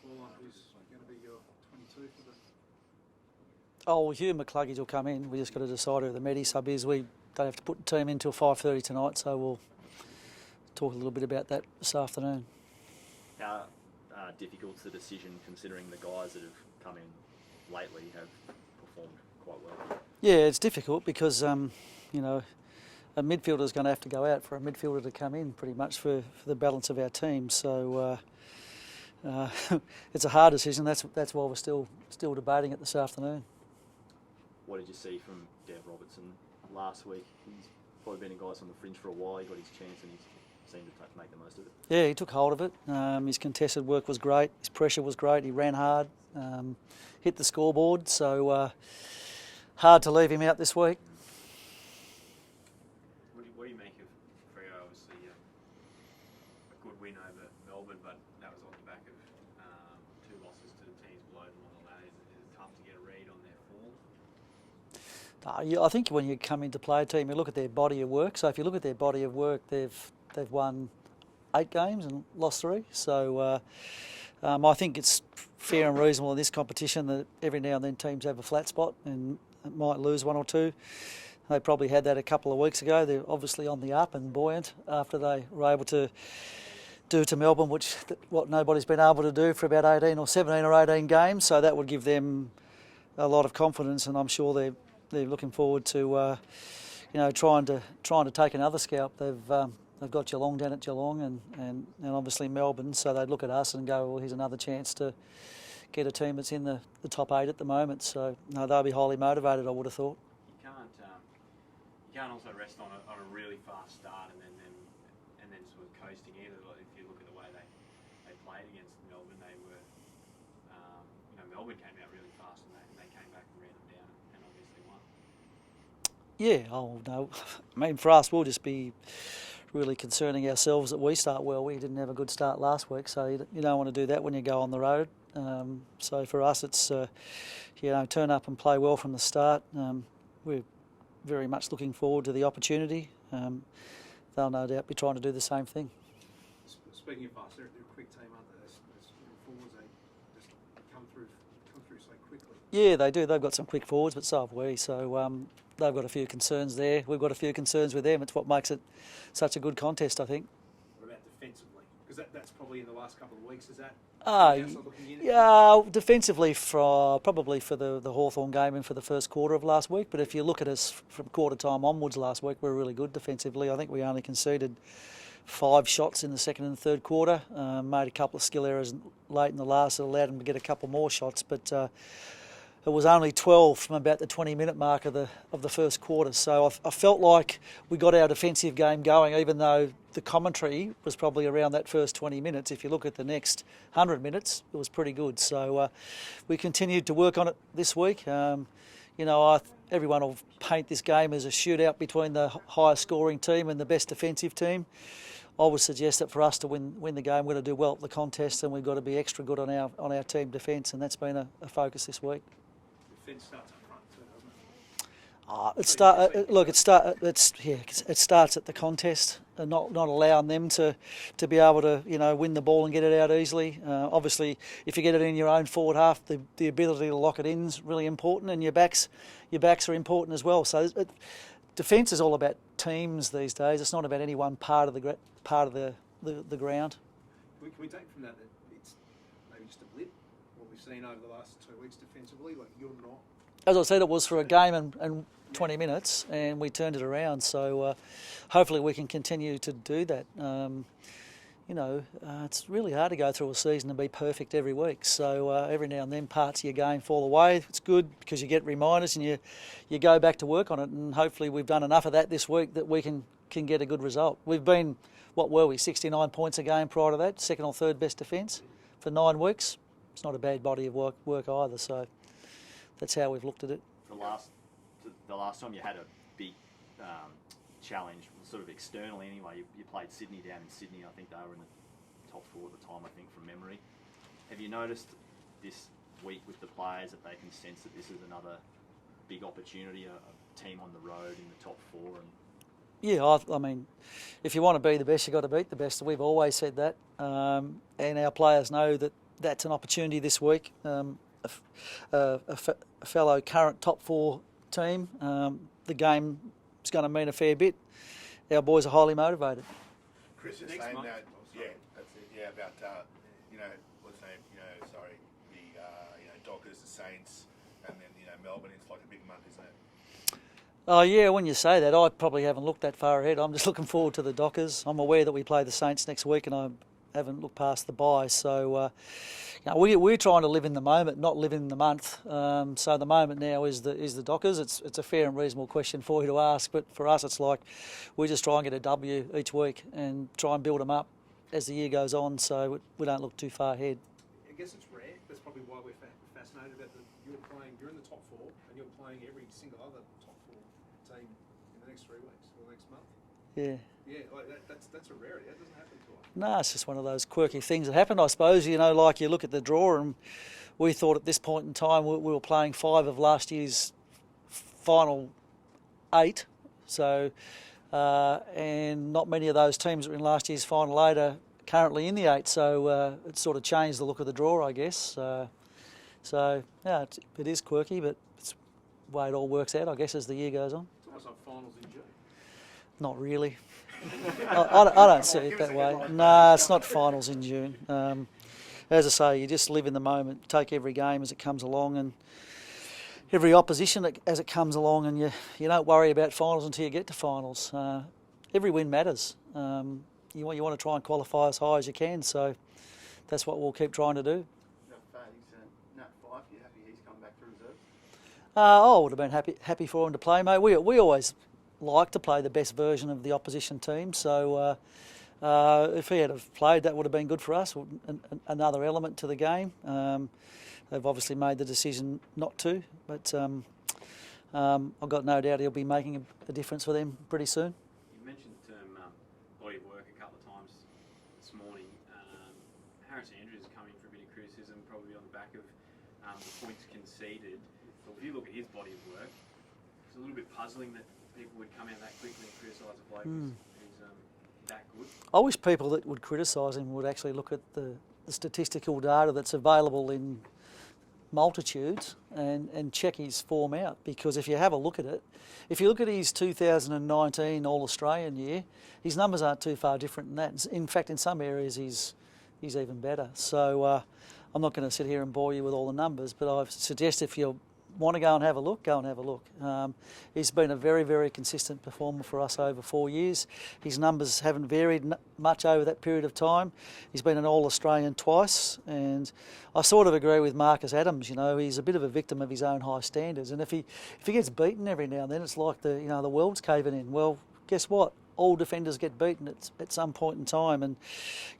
call on who's going to be your 22 for the... Oh, Hugh McCluggage will come in. We just got to decide who the Medi sub is. We don't have to put the team in until 5:30 tonight, so we'll talk a little bit about that this afternoon. How difficult's the decision, considering the guys that have come in lately have performed quite well? Yeah, it's difficult because, you know, a midfielder's going to have to go out for a midfielder to come in pretty much for the balance of our team. So it's a hard decision. That's why we're still debating it this afternoon. What did you see from Dev Robertson last week? He's probably been a guy on the fringe for a while. He got his chance and he seemed to make the most of it. Yeah, he took hold of it. His contested work was great. His pressure was great. He ran hard, hit the scoreboard. So hard to leave him out this week. What do you make of Freo? Obviously, a good win over Melbourne, but that was on the back of 2 losses to the teams below them on the ladder. Is it tough to get a read on their form? I think when you come into play a team, you look at their body of work. So if you look at their body of work, they've won 8 games and lost 3. So I think it's fair and reasonable in this competition that every now and then teams have a flat spot and might lose 1 or 2. They probably had that a couple of weeks ago. They're obviously on the up and buoyant after they were able to do to Melbourne, what nobody's been able to do for about 18 or 17 or 18 games. So that would give them a lot of confidence, and I'm sure they're looking forward to trying to take another scalp. They've got Geelong down at Geelong and obviously Melbourne, so they'd look at us and go, well, here's another chance to get a team that's in the top 8 at the moment. So no, they'll be highly motivated, I would have thought. You can't also rest on a really fast start and then sort of coasting either. Like if you look at the way they played against Melbourne, they were Melbourne came out really fast and they came back and ran them down and obviously won. Yeah, no. I mean, for us, we'll just be really concerning ourselves that we start well. We didn't have a good start last week, so you don't want to do that when you go on the road. So for us, it's turn up and play well from the start. We're very much looking forward to the opportunity. They'll no doubt be trying to do the same thing. Speaking of us, they're a quick team, aren't they? As forwards, they just come through so quickly. Yeah, they do. They've got some quick forwards, but so have we. So they've got a few concerns there. We've got a few concerns with them. It's what makes it such a good contest, I think. What about defensively? Because that's probably in the last couple of weeks. Is that? Yeah, defensively probably for the Hawthorn game and for the first quarter of last week. But if you look at us from quarter time onwards last week, we're really good defensively. I think we only conceded 5 shots in the second and third quarter. Made a couple of skill errors late in the last that allowed them to get a couple more shots. But it was only 12 from about the 20-minute mark of the first quarter. So I felt like we got our defensive game going, even though the commentary was probably around that first 20 minutes. If you look at the next 100 minutes, it was pretty good. So we continued to work on it this week. Everyone will paint this game as a shootout between the highest scoring team and the best defensive team. I would suggest that for us to win the game, we're going to do well at the contest, and we've got to be extra good on our team defence, and that's been a focus this week. Defence starts up front too, doesn't it? It starts at the contest, and not allowing them to be able to win the ball and get it out easily. Obviously, if you get it in your own forward half, the ability to lock it in is really important, and your backs are important as well. So defence is all about teams these days. It's not about any one part of the ground. Can we take from that it's maybe just a blip? What we've seen over the last 2 weeks defensively, like you're not. As I said, it was for a game and 20 minutes, and we turned it around. So hopefully we can continue to do that. It's really hard to go through a season and be perfect every week. So every now and then parts of your game fall away. It's good because you get reminders and you go back to work on it. And hopefully we've done enough of that this week that we can get a good result. We've been, 69 points a game prior to that, second or third best defence for 9 weeks. It's not a bad body of work either. So that's how we've looked at it. The last time you had a big challenge, sort of externally anyway, you played Sydney down in Sydney. I think they were in the top 4 at the time, I think, from memory. Have you noticed this week with the players that they can sense that this is another big opportunity, a team on the road in the top 4? Yeah, I mean, if you want to be the best, you've got to beat the best. We've always said that. And our players know that that's an opportunity this week. A fellow current top 4 team. The game is going to mean a fair bit. Our boys are highly motivated. Chris is saying that, that's it. Yeah, about what's the name? The Dockers, the Saints, and then Melbourne. It's like a big month, isn't it? Oh yeah, when you say that, I probably haven't looked that far ahead. I'm just looking forward to the Dockers. I'm aware that we play the Saints next week, and I haven't looked past the bye. So we're trying to live in the moment, not live in the month. So the moment now is the Dockers. It's a fair and reasonable question for you to ask, but for us, it's like we just try and get a W each week and try and build them up as the year goes on, so we don't look too far ahead. I guess it's rare. That's probably why we're fascinated about you're in the top 4 and you're playing every single other top 4 team in the next 3 weeks or the next month. Yeah. Yeah, like that's a rarity. That doesn't happen to us. No, it's just one of those quirky things that happen, I suppose. Like you look at the draw, and we thought at this point in time we were playing 5 of last year's final 8. So, and not many of those teams that were in last year's final 8 are currently in the 8. So it's sort of changed the look of the draw, I guess. So yeah, it is quirky, but it's the way it all works out, I guess, as the year goes on. It's almost like finals in June. Not really. I don't see it that way. No, it's not finals in June. As I say, you just live in the moment, take every game as it comes along, and every opposition as it comes along, and you don't worry about finals until you get to finals. Every win matters. You want to try and qualify as high as you can, so that's what we'll keep trying to do. Nat Fyfe, you happy he's come back to reserve? I would have been happy for him to play, mate. We always like to play the best version of the opposition team, so if he had have played, that would have been good for us. Another element to the game. They've obviously made the decision not to, but I've got no doubt he'll be making a difference for them pretty soon. You mentioned the term body of work a couple of times this morning. Harris Andrews is coming for a bit of criticism, probably on the back of the points conceded. But if you look at his body of work, it's a little bit puzzling that people would come out that quickly and criticise a bloke who's that good. I wish people that would criticise him would actually look at the statistical data that's available in multitudes and check his form out, because if you have a look at it, if you look at his 2019 All-Australian year, his numbers aren't too far different than that. In fact, in some areas he's even better. So I'm not going to sit here and bore you with all the numbers, but I suggest if you want to go and have a look, go and have a look. He's been a very, very consistent performer for us over 4 years. His numbers haven't varied much over that period of time. He's been an All-Australian twice, and I sort of agree with Marcus Adams. He's a bit of a victim of his own high standards, and if he gets beaten every now and then, it's like the world's caving in. Well, guess what? All defenders get beaten at some point in time, and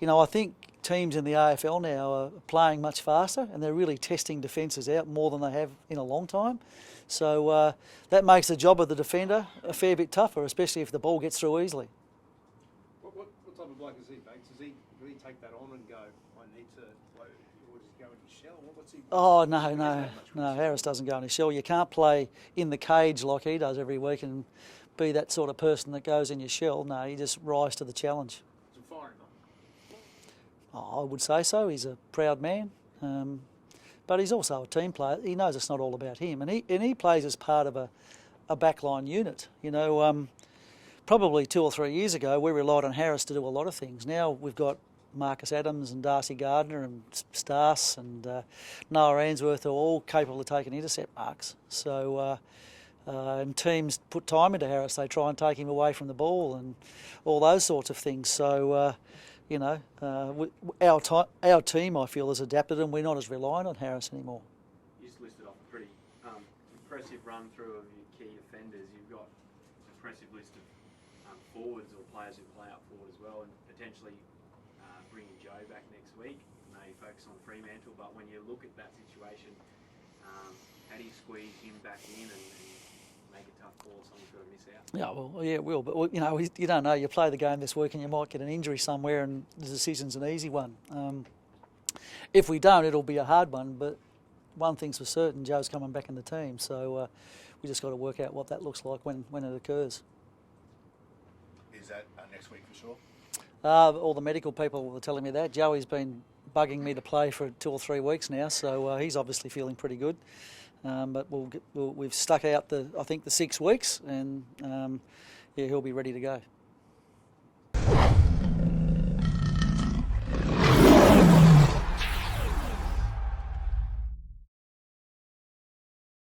I think teams in the AFL now are playing much faster, and they're really testing defences out more than they have in a long time. So that makes the job of the defender a fair bit tougher, especially if the ball gets through easily. What type of bloke is he, Banks? Will he take that on and go, I need to, or does he go in his shell? What's he? Oh, no, Harris doesn't go in his shell. You can't play in the cage like he does every week and be that sort of person that goes in your shell. No, you just rise to the challenge. Some fire I would say so. He's a proud man, but he's also a team player. He knows it's not all about him, and he plays as part of a backline unit. Probably 2 or 3 years ago, we relied on Harris to do a lot of things. Now we've got Marcus Adams and Darcy Gardner and Stas and Noah Answorth are all capable of taking intercept marks. So. And teams put time into Harris. They try and take him away from the ball and all those sorts of things. So, our team, I feel, has adapted, and we're not as reliant on Harris anymore. You just listed off a pretty impressive run through of your key offenders. You've got an impressive list of forwards or players who play up forward as well, and potentially bringing Joe back next week. Maybe focus on Fremantle, but when you look at that situation, how do you squeeze him back in and make a tough call? Someone's got to miss out. Yeah, well, yeah, it will. But you don't know. You play the game this week, and you might get an injury somewhere, and the decision's an easy one. If we don't, it'll be a hard one. But one thing's for certain: Joe's coming back in the team. So we just got to work out what that looks like when it occurs. Is that next week for sure? All the medical people were telling me that Joey's been bugging me to play for 2 or 3 weeks now, so he's obviously feeling pretty good. But we've stuck out the 6 weeks, and he'll be ready to go.